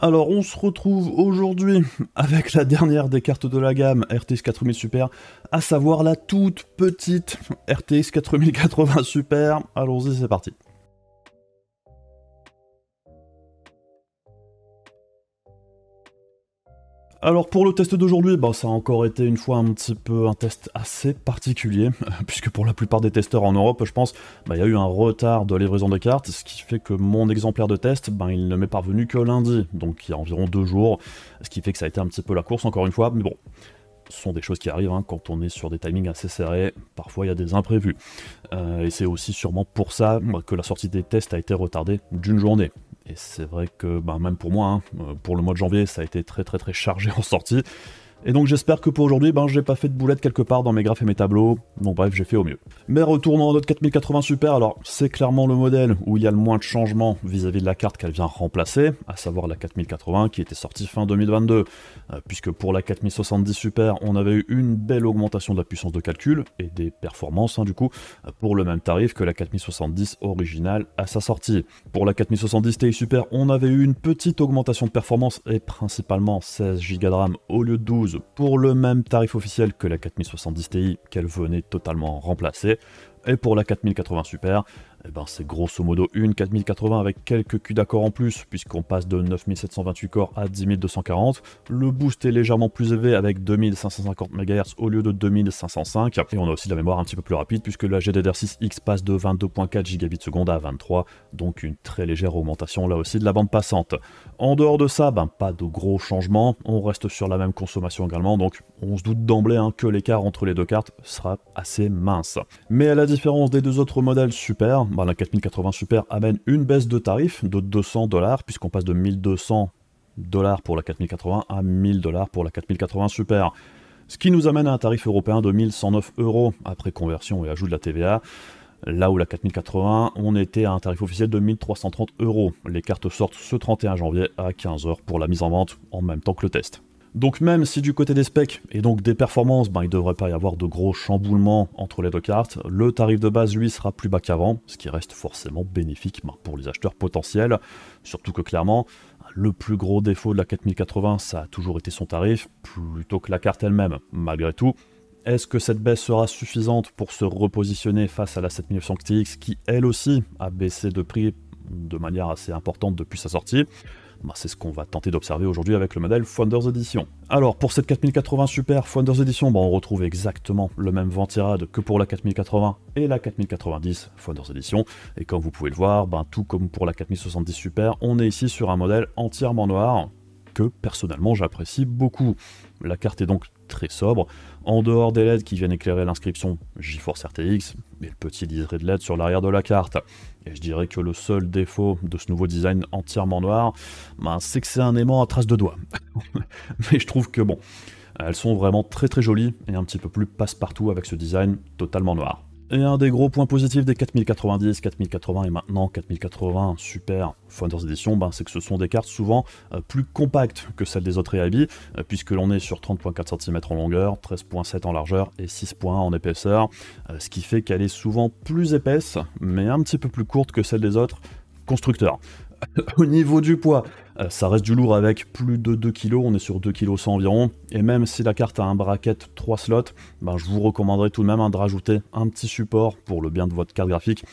Alors on se retrouve aujourd'hui avec la dernière des cartes de la gamme RTX 4000 Super, à savoir la toute petite RTX 4080 Super. Allons-y, c'est parti. Alors pour le test d'aujourd'hui, ça a encore été une fois un petit peu un test assez particulier, puisque pour la plupart des testeurs en Europe, je pense, il y a eu un retard de livraison des cartes, ce qui fait que mon exemplaire de test, il ne m'est parvenu que lundi, donc il y a environ 2 jours, ce qui fait que ça a été un petit peu la course encore une fois, mais bon, ce sont des choses qui arrivent quand on est sur des timings assez serrés, parfois il y a des imprévus. Et c'est aussi sûrement pour ça que la sortie des tests a été retardée d'une journée. Et c'est vrai que même pour moi, pour le mois de janvier, ça a été très chargé en sortie. Et donc j'espère que pour aujourd'hui, j'ai pas fait de boulette quelque part dans mes graphes et mes tableaux, donc bref, j'ai fait au mieux. Mais retournons à notre 4080 Super, alors c'est clairement le modèle où il y a le moins de changements vis-à-vis de la carte qu'elle vient remplacer, à savoir la 4080 qui était sortie fin 2022, puisque pour la 4070 Super, on avait eu une belle augmentation de la puissance de calcul, et des performances du coup, pour le même tarif que la 4070 originale à sa sortie. Pour la 4070 Ti Super, on avait eu une petite augmentation de performance, et principalement 16 Go de RAM au lieu de 12, pour le même tarif officiel que la 4070 Ti qu'elle venait totalement remplacer. Et pour la 4080 Super, c'est grosso modo une 4080 avec quelques culs d'accord en plus, puisqu'on passe de 9728 corps à 10240. Le boost est légèrement plus élevé avec 2550 MHz au lieu de 2505. Et on a aussi de la mémoire un petit peu plus rapide, puisque la GDDR6X passe de 22.4 Gbps à 23, donc une très légère augmentation là aussi de la bande passante. En dehors de ça, pas de gros changements, on reste sur la même consommation également, donc on se doute d'emblée que l'écart entre les deux cartes sera assez mince. Mais à la différence des deux autres modèles Super, la 4080 Super amène une baisse de tarif de $200, puisqu'on passe de 1200 $ pour la 4080 à 1000 $ pour la 4080 Super. Ce qui nous amène à un tarif européen de 1109 € après conversion et ajout de la TVA. Là où la 4080, on était à un tarif officiel de 1330 €. Les cartes sortent ce 31 janvier à 15 h pour la mise en vente, en même temps que le test. Donc même si du côté des specs et donc des performances, il ne devrait pas y avoir de gros chamboulements entre les deux cartes, le tarif de base lui sera plus bas qu'avant, ce qui reste forcément bénéfique pour les acheteurs potentiels, surtout que clairement, le plus gros défaut de la 4080, ça a toujours été son tarif, plutôt que la carte elle-même. Malgré tout, est-ce que cette baisse sera suffisante pour se repositionner face à la 7900 XTX qui elle aussi a baissé de prix de manière assez importante depuis sa sortie? C'est ce qu'on va tenter d'observer aujourd'hui avec le modèle Founders Edition. Alors pour cette 4080 Super Founders Edition, on retrouve exactement le même vent tirade que pour la 4080 et la 4090 Founders Edition. Et comme vous pouvez le voir, tout comme pour la 4070 Super, on est ici sur un modèle entièrement noir que personnellement j'apprécie beaucoup. La carte est donc très sobre, en dehors des LED qui viennent éclairer l'inscription GeForce RTX et le petit liseré de LED sur l'arrière de la carte. Et je dirais que le seul défaut de ce nouveau design entièrement noir, c'est que c'est un aimant à trace de doigt. Mais je trouve que elles sont vraiment très jolies et un petit peu plus passe-partout avec ce design totalement noir. Et un des gros points positifs des 4090, 4080 et maintenant 4080 Super Founders Edition, c'est que ce sont des cartes souvent plus compactes que celles des autres AIB, puisque l'on est sur 30.4 cm en longueur, 13.7 en largeur et 6.1 en épaisseur, ce qui fait qu'elle est souvent plus épaisse, mais un petit peu plus courte que celle des autres constructeurs. Au niveau du poids, ça reste du lourd avec plus de 2 kg, on est sur 2 kg 100 environ, et même si la carte a un bracket 3 slots, je vous recommanderais tout de même de rajouter un petit support pour le bien de votre carte graphique,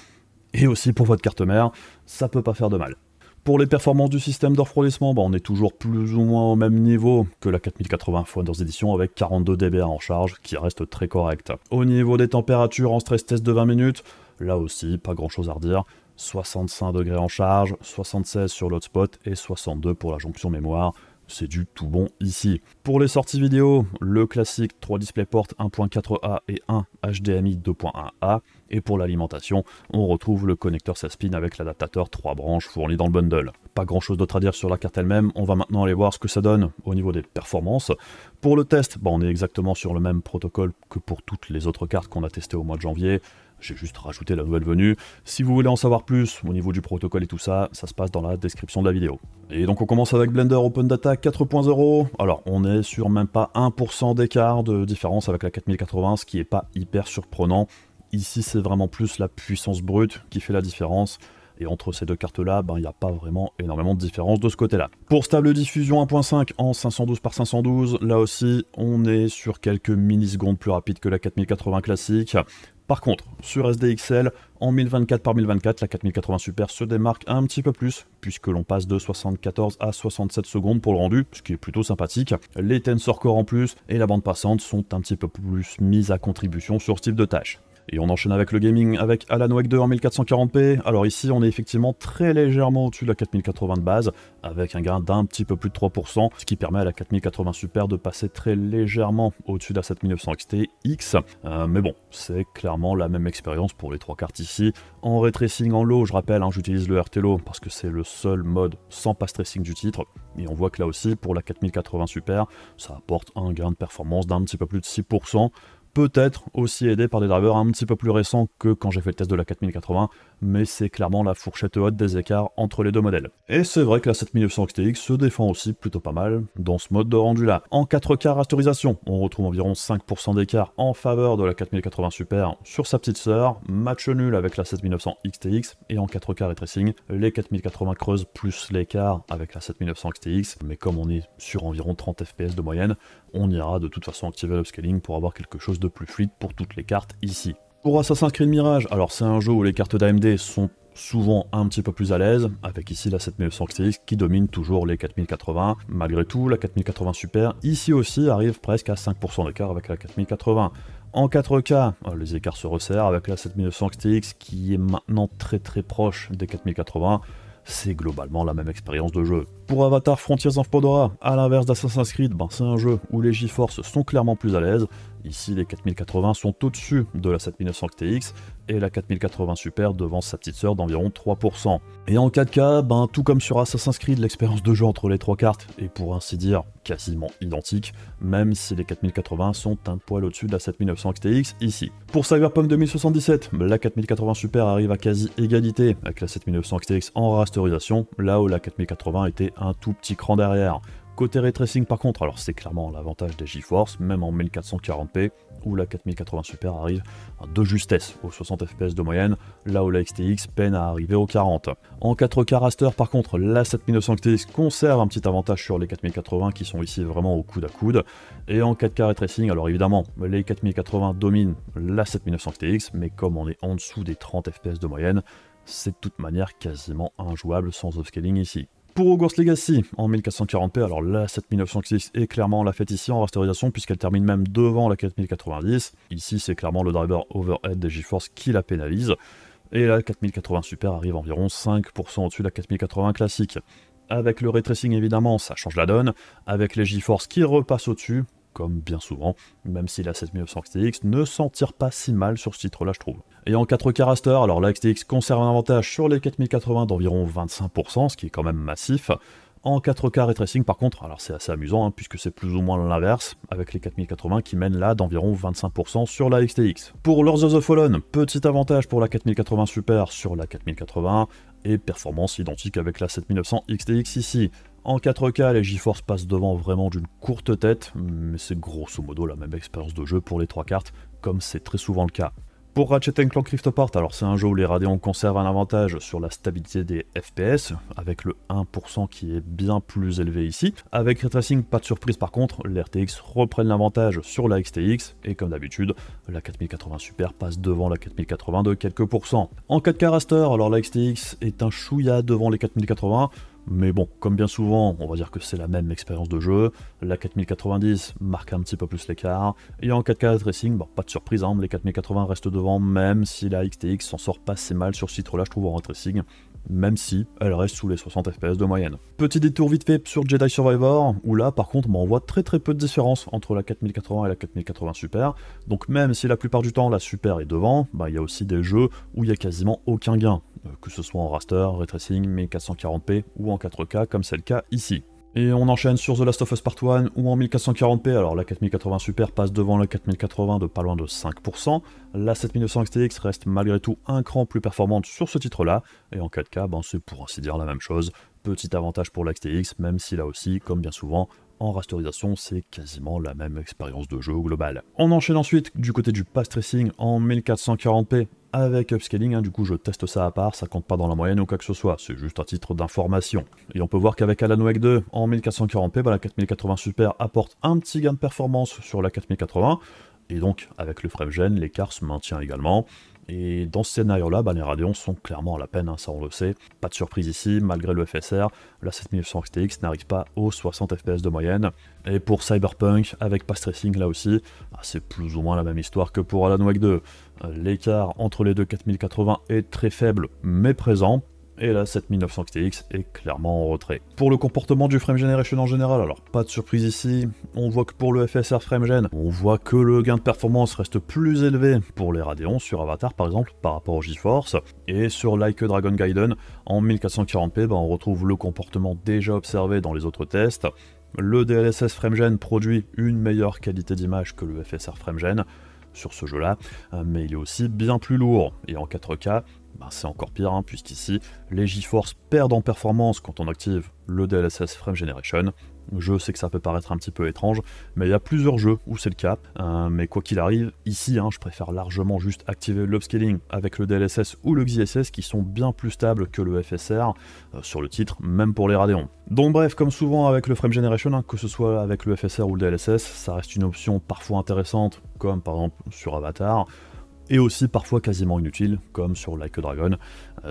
et aussi pour votre carte mère, ça peut pas faire de mal. Pour les performances du système de refroidissement, on est toujours plus ou moins au même niveau que la 4080 Founders Edition avec 42 dBA en charge, qui reste très correct. Au niveau des températures en stress test de 20 minutes, là aussi, pas grand chose à redire. 65 degrés en charge, 76 sur l'hotspot et 62 pour la jonction mémoire. C'est du tout bon ici. Pour les sorties vidéo, le classique 3 DisplayPort 1.4a et 1 HDMI 2.1a. Et pour l'alimentation, on retrouve le connecteur 16 pins avec l'adaptateur 3 branches fourni dans le bundle. Pas grand chose d'autre à dire sur la carte elle-même, on va maintenant aller voir ce que ça donne au niveau des performances. Pour le test, on est exactement sur le même protocole que pour toutes les autres cartes qu'on a testées au mois de janvier. J'ai juste rajouté la nouvelle venue. Si vous voulez en savoir plus au niveau du protocole et tout ça, ça se passe dans la description de la vidéo. Et donc on commence avec Blender Open Data 4.0. Alors on est sur même pas 1% d'écart de différence avec la 4080, ce qui est pas hyper surprenant. Ici c'est vraiment plus la puissance brute qui fait la différence. et entre ces deux cartes-là, il n'y a pas vraiment énormément de différence de ce côté-là. Pour stable diffusion 1.5 en 512 par 512, là aussi, on est sur quelques millisecondes plus rapides que la 4080 classique. Par contre, sur SDXL, en 1024 par 1024, la 4080 Super se démarque un petit peu plus, puisque l'on passe de 74 à 67 secondes pour le rendu, ce qui est plutôt sympathique. Les tensor core en plus et la bande passante sont un petit peu plus mises à contribution sur ce type de tâche. Et on enchaîne avec le gaming avec Alan Wake 2 en 1440p. Alors ici, on est effectivement très légèrement au-dessus de la 4080 de base, avec un gain d'un petit peu plus de 3%, ce qui permet à la 4080 Super de passer très légèrement au-dessus de la 7900 XTX. Mais bon, c'est clairement la même expérience pour les trois cartes ici. En ray tracing en low, je rappelle, j'utilise le RT Low parce que c'est le seul mode sans pass tracing du titre. Et on voit que là aussi, pour la 4080 Super, ça apporte un gain de performance d'un petit peu plus de 6%. Peut-être aussi aidé par des drivers un petit peu plus récents que quand j'ai fait le test de la 4080, mais c'est clairement la fourchette haute des écarts entre les deux modèles. Et c'est vrai que la 7900 XTX se défend aussi plutôt pas mal dans ce mode de rendu là. En 4K rasterisation, on retrouve environ 5% d'écart en faveur de la 4080 Super sur sa petite sœur, match nul avec la 7900 XTX, et en 4K ray tracing, les 4080 creusent plus l'écart avec la 7900 XTX, mais comme on est sur environ 30 FPS de moyenne, on ira de toute façon activer l'upscaling pour avoir quelque chose de plus fluide pour toutes les cartes ici. Pour Assassin's Creed Mirage, alors c'est un jeu où les cartes d'AMD sont souvent un petit peu plus à l'aise, avec ici la 7900 XTX qui domine toujours les 4080. Malgré tout, la 4080 Super, ici aussi, arrive presque à 5% d'écart avec la 4080. En 4K, les écarts se resserrent avec la 7900 XTX qui est maintenant très proche des 4080. C'est globalement la même expérience de jeu. Pour Avatar Frontiers of Pandora, à l'inverse d'Assassin's Creed, c'est un jeu où les GeForce sont clairement plus à l'aise. Ici, les 4080 sont au-dessus de la 7900 XTX et la 4080 Super devance sa petite sœur d'environ 3%. Et en 4K, tout comme sur Assassin's Creed, l'expérience de jeu entre les trois cartes est pour ainsi dire quasiment identique, même si les 4080 sont un poil au-dessus de la 7900 XTX ici. Pour Cyberpunk 2077, la 4080 Super arrive à quasi égalité avec la 7900 XTX en rasterisation, là où la 4080 était un tout petit cran derrière. Côté ray tracing par contre, alors c'est clairement l'avantage des GeForce, même en 1440p, où la 4080 Super arrive de justesse aux 60 FPS de moyenne, là où la XTX peine à arriver aux 40. En 4K raster par contre, la 7900 XTX conserve un petit avantage sur les 4080 qui sont ici vraiment au coude à coude, et en 4K ray tracing, alors évidemment, les 4080 dominent la 7900 XTX, mais comme on est en dessous des 30 FPS de moyenne, c'est de toute manière quasiment injouable sans upscaling ici. Pour Hogwarts Legacy, en 1440p, alors la 7900 XTX est clairement la fête ici en rasterisation puisqu'elle termine même devant la 4090. Ici, c'est clairement le driver overhead des GeForce qui la pénalise. Et la 4080 Super arrive environ 5% au-dessus de la 4080 classique. Avec le ray tracing, évidemment, ça change la donne. Avec les GeForce qui repassent au-dessus, comme bien souvent, même si la 7900 XTX ne s'en tire pas si mal sur ce titre-là, je trouve. Et en 4K raster, alors la XTX conserve un avantage sur les 4080 d'environ 25%, ce qui est quand même massif. En 4K ray tracing, par contre, alors c'est assez amusant, puisque c'est plus ou moins l'inverse, avec les 4080 qui mènent là d'environ 25% sur la XTX. Pour Lords of the Fallen, petit avantage pour la 4080 Super sur la 4080, et performance identique avec la 7900 XTX ici. En 4K, les GeForce passent devant vraiment d'une courte tête, mais c'est grosso modo la même expérience de jeu pour les trois cartes, comme c'est très souvent le cas. Pour Ratchet & Clank Rift Apart, alors c'est un jeu où les Radeon conservent un avantage sur la stabilité des FPS, avec le 1% qui est bien plus élevé ici. Avec Ray Tracing, pas de surprise par contre, les RTX reprennent l'avantage sur la XTX, et comme d'habitude, la 4080 Super passe devant la 4080 de quelques pourcents. En 4K raster, alors la XTX est un chouïa devant les 4080, mais bon, comme bien souvent, on va dire que c'est la même expérience de jeu. La 4090 marque un petit peu plus l'écart. Et en 4K tracing, pas de surprise, les 4080 restent devant, même si la XTX s'en sort pas si mal sur ce titre-là, je trouve, en ray tracing, même si elle reste sous les 60 FPS de moyenne. Petit détour vite fait sur Jedi Survivor, où là, par contre, on voit très peu de différence entre la 4080 et la 4080 Super. Donc même si la plupart du temps la Super est devant, il y a aussi des jeux où il n'y a quasiment aucun gain, que ce soit en raster, ray tracing, 1440p ou en 4K, comme c'est le cas ici. Et on enchaîne sur The Last of Us Part 1, où en 1440p, alors la 4080 Super passe devant la 4080 de pas loin de 5%, la 7900 XTX reste malgré tout un cran plus performante sur ce titre-là, et en 4K, c'est pour ainsi dire la même chose, petit avantage pour la XTX, même si là aussi, comme bien souvent, en rasterisation, c'est quasiment la même expérience de jeu au global. On enchaîne ensuite du côté du path tracing en 1440p avec upscaling, du coup je teste ça à part, ça compte pas dans la moyenne ou quoi que ce soit, c'est juste à titre d'information. Et on peut voir qu'avec Alan Wake 2 en 1440p, la 4080 Super apporte un petit gain de performance sur la 4080, et donc avec le FrameGen, l'écart se maintient également. Et dans ce scénario-là, les Radeon sont clairement à la peine, ça on le sait. Pas de surprise ici, malgré le FSR, la 7900 XTX n'arrive pas aux 60 FPS de moyenne. Et pour Cyberpunk, avec Path Tracing là aussi, c'est plus ou moins la même histoire que pour Alan Wake 2. L'écart entre les deux 4080 est très faible, mais présent. Et la 7900 XTX est clairement en retrait. Pour le comportement du Frame Generation en général, alors pas de surprise ici, on voit que pour le FSR FrameGen, on voit que le gain de performance reste plus élevé pour les Radeon sur Avatar par exemple par rapport au GeForce, et sur Like a Dragon Gaiden en 1440p, on retrouve le comportement déjà observé dans les autres tests. Le DLSS FrameGen produit une meilleure qualité d'image que le FSR FrameGen sur ce jeu-là, mais il est aussi bien plus lourd, et en 4K, c'est encore pire, puisqu'ici, les GeForce perdent en performance quand on active le DLSS Frame Generation. Je sais que ça peut paraître un petit peu étrange, mais il y a plusieurs jeux où c'est le cas. Mais quoi qu'il arrive, ici, je préfère largement juste activer l'upscaling avec le DLSS ou le XeSS qui sont bien plus stables que le FSR sur le titre, même pour les Radeon. Donc bref, comme souvent avec le Frame Generation, que ce soit avec le FSR ou le DLSS, ça reste une option parfois intéressante, comme par exemple sur Avatar, et aussi parfois quasiment inutile, comme sur Like a Dragon.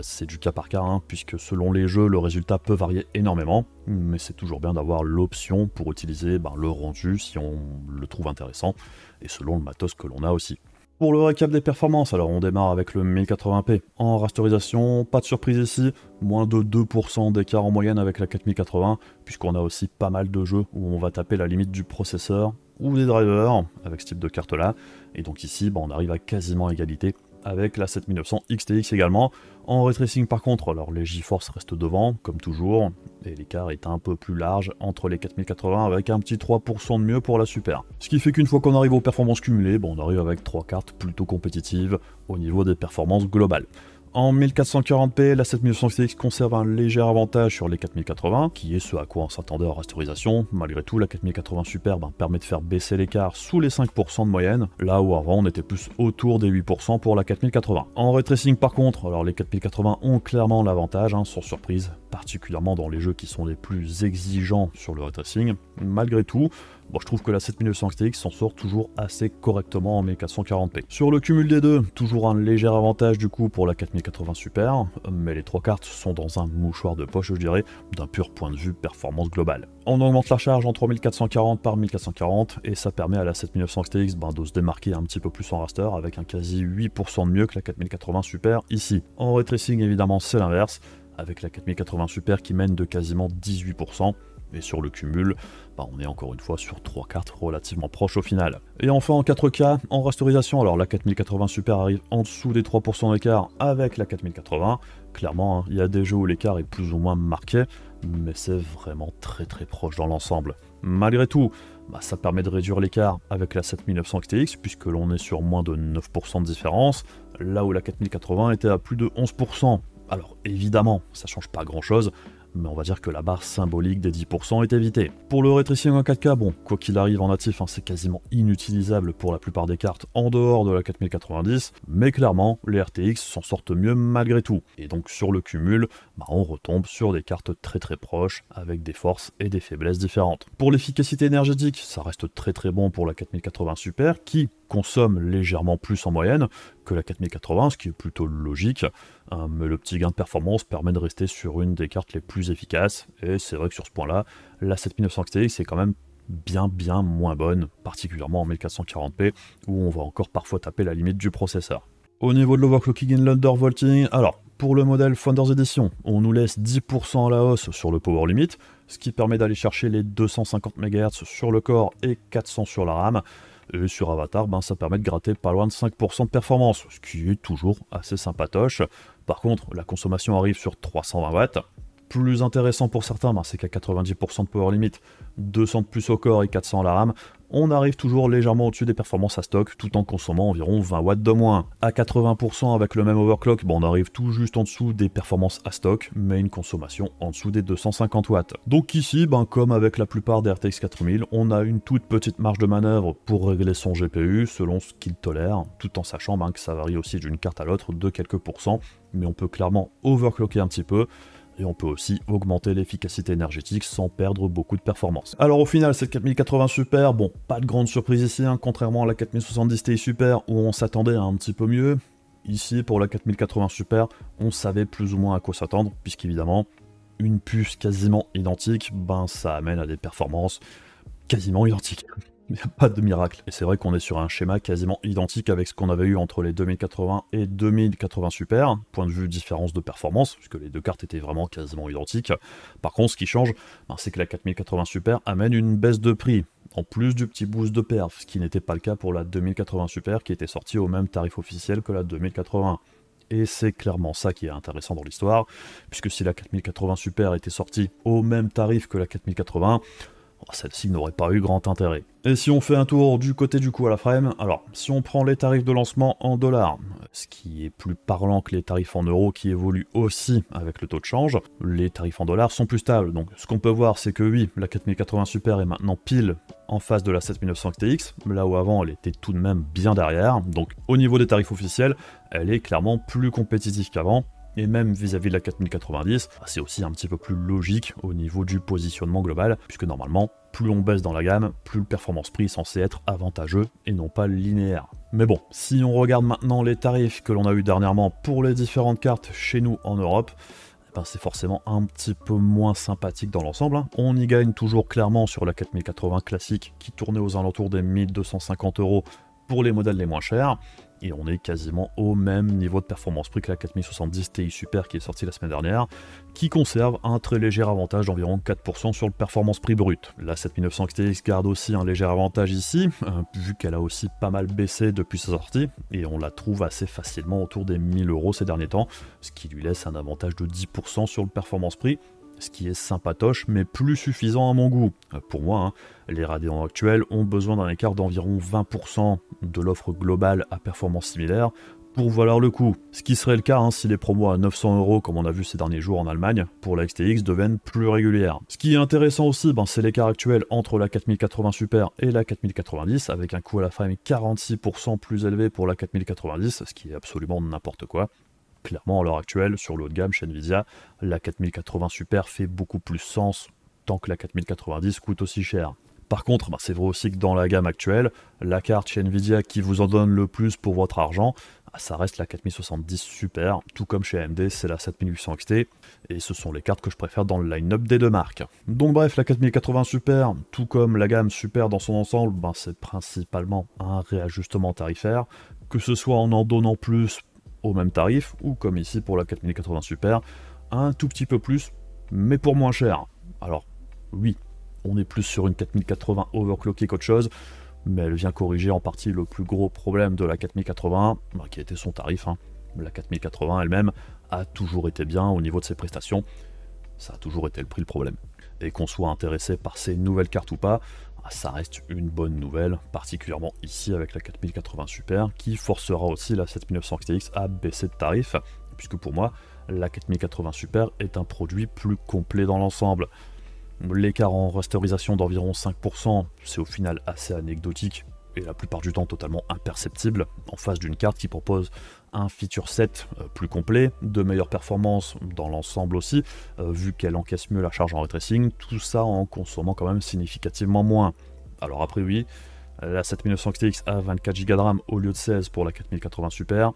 C'est du cas par cas, puisque selon les jeux, le résultat peut varier énormément, mais c'est toujours bien d'avoir l'option pour utiliser le rendu si on le trouve intéressant, et selon le matos que l'on a aussi. Pour le récap des performances, alors on démarre avec le 1080p en rasterisation, pas de surprise ici, moins de 2% d'écart en moyenne avec la 4080, puisqu'on a aussi pas mal de jeux où on va taper la limite du processeur ou des drivers avec ce type de carte là, et donc ici on arrive à quasiment égalité avec la 7900 XTX également. En ray tracing par contre, alors les GeForce restent devant comme toujours, et l'écart est un peu plus large entre les 4080 avec un petit 3% de mieux pour la Super. Ce qui fait qu'une fois qu'on arrive aux performances cumulées, on arrive avec 3 cartes plutôt compétitives au niveau des performances globales. En 1440p, la 7900 XTX conserve un léger avantage sur les 4080, qui est ce à quoi on s'attendait en rasterisation. Malgré tout, la 4080 Super permet de faire baisser l'écart sous les 5% de moyenne, là où avant on était plus autour des 8% pour la 4080. En ray tracing par contre, alors les 4080 ont clairement l'avantage, sans surprise, particulièrement dans les jeux qui sont les plus exigeants sur le ray tracing. Malgré tout, je trouve que la 7900 XTX s'en sort toujours assez correctement en 1440p. Sur le cumul des deux, toujours un léger avantage du coup pour la 4080 Super, mais les 3 cartes sont dans un mouchoir de poche, je dirais, d'un pur point de vue performance globale. On augmente la charge en 3440 par 1440, et ça permet à la 7900 XTX de se démarquer un petit peu plus en raster, avec un quasi 8% de mieux que la 4080 Super ici. En ray tracing évidemment c'est l'inverse, avec la 4080 Super qui mène de quasiment 18%, et sur le cumul, on est encore une fois sur 3 cartes relativement proches au final. Et enfin en 4K, en rasterisation, alors la 4080 Super arrive en dessous des 3% d'écart avec la 4080. Clairement, il y a des jeux où l'écart est plus ou moins marqué, mais c'est vraiment très proche dans l'ensemble. Malgré tout, ça permet de réduire l'écart avec la 7900 XTX, puisque l'on est sur moins de 9% de différence, là où la 4080 était à plus de 11%. Alors évidemment, ça change pas grand chose, mais on va dire que la barre symbolique des 10% est évitée. Pour le ray tracing en 4K, quoi qu'il arrive en natif, c'est quasiment inutilisable pour la plupart des cartes en dehors de la 4090, mais clairement, les RTX s'en sortent mieux malgré tout. Et donc sur le cumul, on retombe sur des cartes très proches, avec des forces et des faiblesses différentes. Pour l'efficacité énergétique, ça reste très bon pour la 4080 Super, qui consomme légèrement plus en moyenne que la 4080, ce qui est plutôt logique, mais le petit gain de performance permet de rester sur une des cartes les plus efficaces, et c'est vrai que sur ce point-là, la 7900 XTX est quand même bien moins bonne, particulièrement en 1440p, où on va encore parfois taper la limite du processeur. Au niveau de l'overclocking et l'undervolting, alors pour le modèle Founders Edition, on nous laisse 10% à la hausse sur le power limit, ce qui permet d'aller chercher les 250 MHz sur le corps et 400 sur la RAM. Et sur Avatar, ça permet de gratter pas loin de 5% de performance, ce qui est toujours assez sympatoche. Par contre, la consommation arrive sur 320 watts, plus intéressant pour certains, c'est qu'à 90% de power limit, 200 de plus au corps et 400 à la RAM, on arrive toujours légèrement au-dessus des performances à stock tout en consommant environ 20 watts de moins. À 80% avec le même overclock, on arrive tout juste en dessous des performances à stock, mais une consommation en dessous des 250 watts. Donc ici, comme avec la plupart des RTX 4000, on a une toute petite marge de manœuvre pour régler son GPU selon ce qu'il tolère, tout en sachant que ça varie aussi d'une carte à l'autre de quelques pourcents, mais on peut clairement overclocker un petit peu, et on peut aussi augmenter l'efficacité énergétique sans perdre beaucoup de performance. Alors au final, cette 4080 Super, pas de grande surprise ici, contrairement à la 4070 Ti Super où on s'attendait à un petit peu mieux. Ici, pour la 4080 Super, on savait plus ou moins à quoi s'attendre, puisqu'évidemment, une puce quasiment identique, ça amène à des performances quasiment identiques. Il n'y a pas de miracle. Et c'est vrai qu'on est sur un schéma quasiment identique avec ce qu'on avait eu entre les 2080 et 2080 Super, point de vue différence de performance, puisque les deux cartes étaient vraiment quasiment identiques. Par contre, ce qui change, c'est que la 4080 Super amène une baisse de prix, en plus du petit boost de perf, ce qui n'était pas le cas pour la 2080 Super, qui était sortie au même tarif officiel que la 2080. Et c'est clairement ça qui est intéressant dans l'histoire, puisque si la 4080 Super était sortie au même tarif que la 4080, celle-ci n'aurait pas eu grand intérêt. Et si on fait un tour du côté du coût à la frame, alors si on prend les tarifs de lancement en dollars, ce qui est plus parlant que les tarifs en euros qui évoluent aussi avec le taux de change, les tarifs en dollars sont plus stables. Donc ce qu'on peut voir, c'est que oui, la 4080 Super est maintenant pile en face de la 7900 XTX, là où avant elle était tout de même bien derrière. Donc au niveau des tarifs officiels, elle est clairement plus compétitive qu'avant. Et même vis-à-vis de la 4090, c'est aussi un petit peu plus logique au niveau du positionnement global, puisque normalement, plus on baisse dans la gamme, plus le performance-prix est censé être avantageux et non pas linéaire. Mais bon, si on regarde maintenant les tarifs que l'on a eu dernièrement pour les différentes cartes chez nous en Europe, c'est forcément un petit peu moins sympathique dans l'ensemble. On y gagne toujours clairement sur la 4080 classique qui tournait aux alentours des 1250 € pour les modèles les moins chers, et on est quasiment au même niveau de performance prix que la 4070 Ti Super qui est sortie la semaine dernière, qui conserve un très léger avantage d'environ 4% sur le performance prix brut. La 7900 XTX garde aussi un léger avantage ici, vu qu'elle a aussi pas mal baissé depuis sa sortie, et on la trouve assez facilement autour des 1000 € ces derniers temps, ce qui lui laisse un avantage de 10% sur le performance prix, ce qui est sympatoche mais plus suffisant à mon goût. Pour moi, les Radeon actuels ont besoin d'un écart d'environ 20% de l'offre globale à performance similaire pour valoir le coup. Ce qui serait le cas si les promos à 900 € comme on a vu ces derniers jours en Allemagne pour la XTX deviennent plus régulières. Ce qui est intéressant aussi, c'est l'écart actuel entre la 4080 Super et la 4090 avec un coût à la frame 46% plus élevé pour la 4090, ce qui est absolument n'importe quoi. Clairement, à l'heure actuelle, sur le haut de gamme chez Nvidia, la 4080 Super fait beaucoup plus sens tant que la 4090 coûte aussi cher. Par contre, c'est vrai aussi que dans la gamme actuelle, la carte chez Nvidia qui vous en donne le plus pour votre argent, ça reste la 4070 Super, tout comme chez AMD, c'est la 7800 XT, et ce sont les cartes que je préfère dans le line-up des deux marques. Donc bref, la 4080 Super, tout comme la gamme Super dans son ensemble, c'est principalement un réajustement tarifaire, que ce soit en donnant plus au même tarif, ou comme ici pour la 4080 Super, un tout petit peu plus, mais pour moins cher. Alors, oui, on est plus sur une 4080 overclockée qu'autre chose, mais elle vient corriger en partie le plus gros problème de la 4080, qui était son tarif. La 4080 elle-même a toujours été bien au niveau de ses prestations, ça a toujours été le prix le problème. Et qu'on soit intéressé par ces nouvelles cartes ou pas, ça reste une bonne nouvelle, particulièrement ici avec la 4080 Super, qui forcera aussi la 7900 XTX à baisser de tarif, puisque pour moi, la 4080 Super est un produit plus complet dans l'ensemble. L'écart en rasterisation d'environ 5%, c'est au final assez anecdotique, et la plupart du temps totalement imperceptible, en face d'une carte qui propose un feature set plus complet, de meilleures performances dans l'ensemble aussi, vu qu'elle encaisse mieux la charge en ray tracing, tout ça en consommant quand même significativement moins. Alors après oui, la 7900 XTX a 24 Go de RAM au lieu de 16 pour la 4080 Super.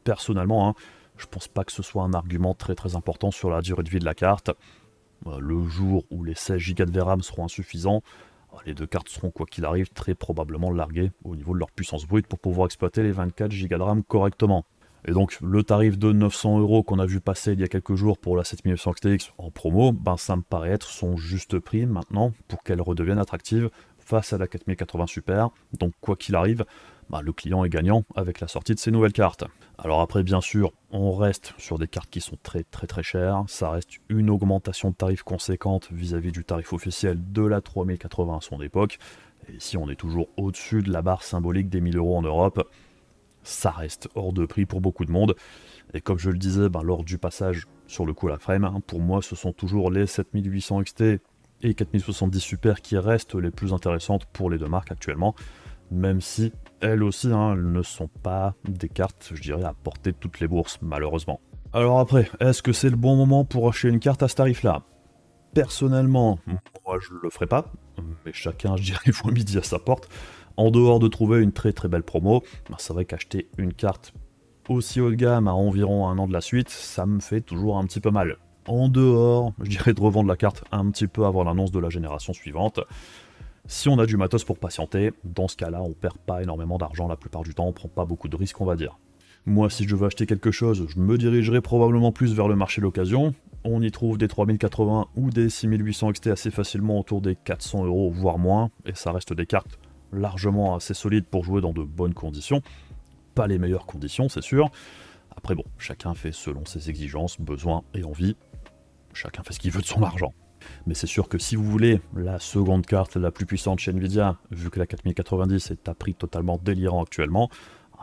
Personnellement, je pense pas que ce soit un argument très important sur la durée de vie de la carte. Le jour où les 16 Go de VRAM seront insuffisants, les deux cartes seront quoi qu'il arrive très probablement larguées au niveau de leur puissance brute pour pouvoir exploiter les 24 Go de RAM correctement. Et donc le tarif de 900 € qu'on a vu passer il y a quelques jours pour la 7900 XTX en promo, ça me paraît être son juste prix maintenant pour qu'elle redevienne attractive face à la 4080 Super, donc quoi qu'il arrive, le client est gagnant avec la sortie de ces nouvelles cartes. Alors après, bien sûr, on reste sur des cartes qui sont très chères, ça reste une augmentation de tarif conséquente vis-à-vis du tarif officiel de la 3080 à son époque, et si on est toujours au-dessus de la barre symbolique des 1000 € en Europe, ça reste hors de prix pour beaucoup de monde. Et comme je le disais lors du passage sur le Cool Frame, pour moi ce sont toujours les 7800 XT et 4070 Super qui restent les plus intéressantes pour les deux marques actuellement, même si elles aussi elles ne sont pas des cartes, je dirais, à portée de toutes les bourses, malheureusement. Alors après, est-ce que c'est le bon moment pour acheter une carte à ce tarif-là? Personnellement, moi je le ferai pas, mais chacun, je dirais, voit midi à sa porte. En dehors de trouver une très belle promo, c'est vrai qu'acheter une carte aussi haut de gamme à environ un an de la suite, ça me fait toujours un petit peu mal. En dehors, je dirais, de revendre la carte un petit peu avant l'annonce de la génération suivante. Si on a du matos pour patienter, dans ce cas-là, on perd pas énormément d'argent la plupart du temps, on prend pas beaucoup de risques, on va dire. Moi, si je veux acheter quelque chose, je me dirigerai probablement plus vers le marché d'occasion. On y trouve des 3080 ou des 6800 XT assez facilement autour des 400 €, voire moins, et ça reste des cartes largement assez solides pour jouer dans de bonnes conditions. Pas les meilleures conditions, c'est sûr. Après bon, chacun fait selon ses exigences, besoins et envies. Chacun fait ce qu'il veut de son argent. Mais c'est sûr que si vous voulez la seconde carte la plus puissante chez Nvidia, vu que la 4090 est à prix totalement délirant actuellement,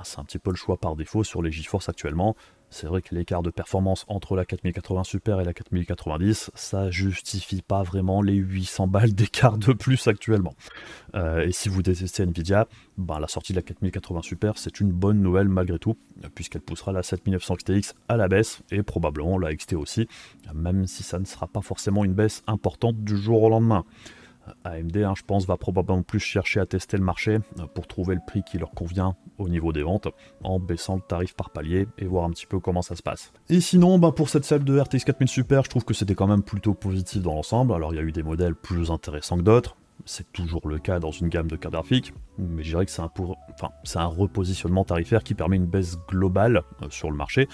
c'est un petit peu le choix par défaut sur les GeForce actuellement. C'est vrai que l'écart de performance entre la 4080 Super et la 4090, ça justifie pas vraiment les 800 balles d'écart de plus actuellement. Et si vous détestez Nvidia, la sortie de la 4080 Super, c'est une bonne nouvelle malgré tout, puisqu'elle poussera la 7900 XTX à la baisse, et probablement la XT aussi, même si ça ne sera pas forcément une baisse importante du jour au lendemain. AMD, je pense, va probablement plus chercher à tester le marché pour trouver le prix qui leur convient au niveau des ventes, en baissant le tarif par palier et voir un petit peu comment ça se passe. Et sinon, pour cette salle de RTX 4000 Super, je trouve que c'était quand même plutôt positif dans l'ensemble. Alors il y a eu des modèles plus intéressants que d'autres, c'est toujours le cas dans une gamme de cartes graphiques, mais je dirais que c'est un repositionnement tarifaire qui permet une baisse globale sur le marché,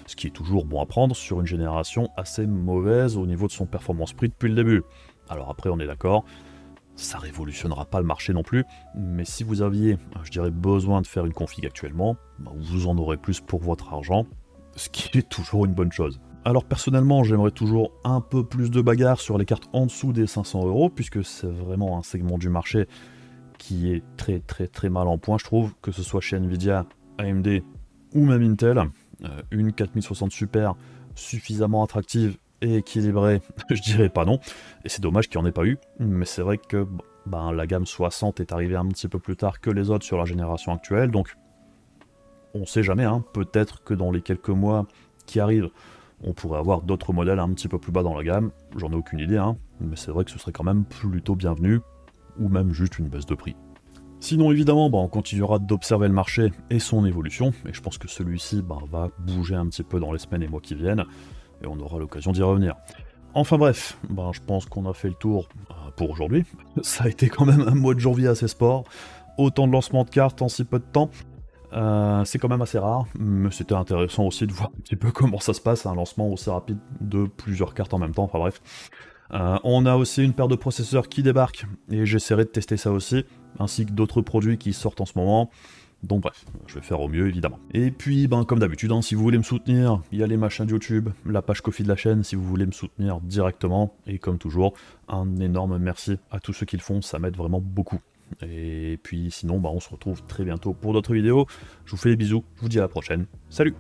ce qui est toujours bon à prendre sur une génération assez mauvaise au niveau de son performance prix depuis le début. Alors après, on est d'accord, ça révolutionnera pas le marché non plus, mais si vous aviez, je dirais, besoin de faire une config actuellement, vous en aurez plus pour votre argent, ce qui est toujours une bonne chose. Alors personnellement, j'aimerais toujours un peu plus de bagarre sur les cartes en dessous des 500 €, puisque c'est vraiment un segment du marché qui est très mal en point, je trouve, que ce soit chez Nvidia, AMD ou même Intel. Une 4060 Super suffisamment attractive et équilibrée, je dirais pas non, et c'est dommage qu'il n'y en ait pas eu, mais c'est vrai que la gamme 60 est arrivée un petit peu plus tard que les autres sur la génération actuelle, donc on sait jamais, peut-être que dans les quelques mois qui arrivent, on pourrait avoir d'autres modèles un petit peu plus bas dans la gamme, j'en ai aucune idée, mais c'est vrai que ce serait quand même plutôt bienvenu, ou même juste une baisse de prix. Sinon évidemment, on continuera d'observer le marché et son évolution, et je pense que celui-ci va bouger un petit peu dans les semaines et mois qui viennent, et on aura l'occasion d'y revenir. Enfin bref, je pense qu'on a fait le tour pour aujourd'hui. Ça a été quand même un mois de janvier assez sport, autant de lancements de cartes en si peu de temps. C'est quand même assez rare, mais c'était intéressant aussi de voir un petit peu comment ça se passe, un lancement aussi rapide de plusieurs cartes en même temps, enfin bref. On a aussi une paire de processeurs qui débarquent, et j'essaierai de tester ça aussi, ainsi que d'autres produits qui sortent en ce moment. Donc bref, je vais faire au mieux évidemment. Et puis, comme d'habitude, si vous voulez me soutenir, il y a les machins de YouTube, la page Ko-fi de la chaîne si vous voulez me soutenir directement. Et comme toujours, un énorme merci à tous ceux qui le font, ça m'aide vraiment beaucoup. Et puis sinon, on se retrouve très bientôt pour d'autres vidéos. Je vous fais des bisous, je vous dis à la prochaine. Salut!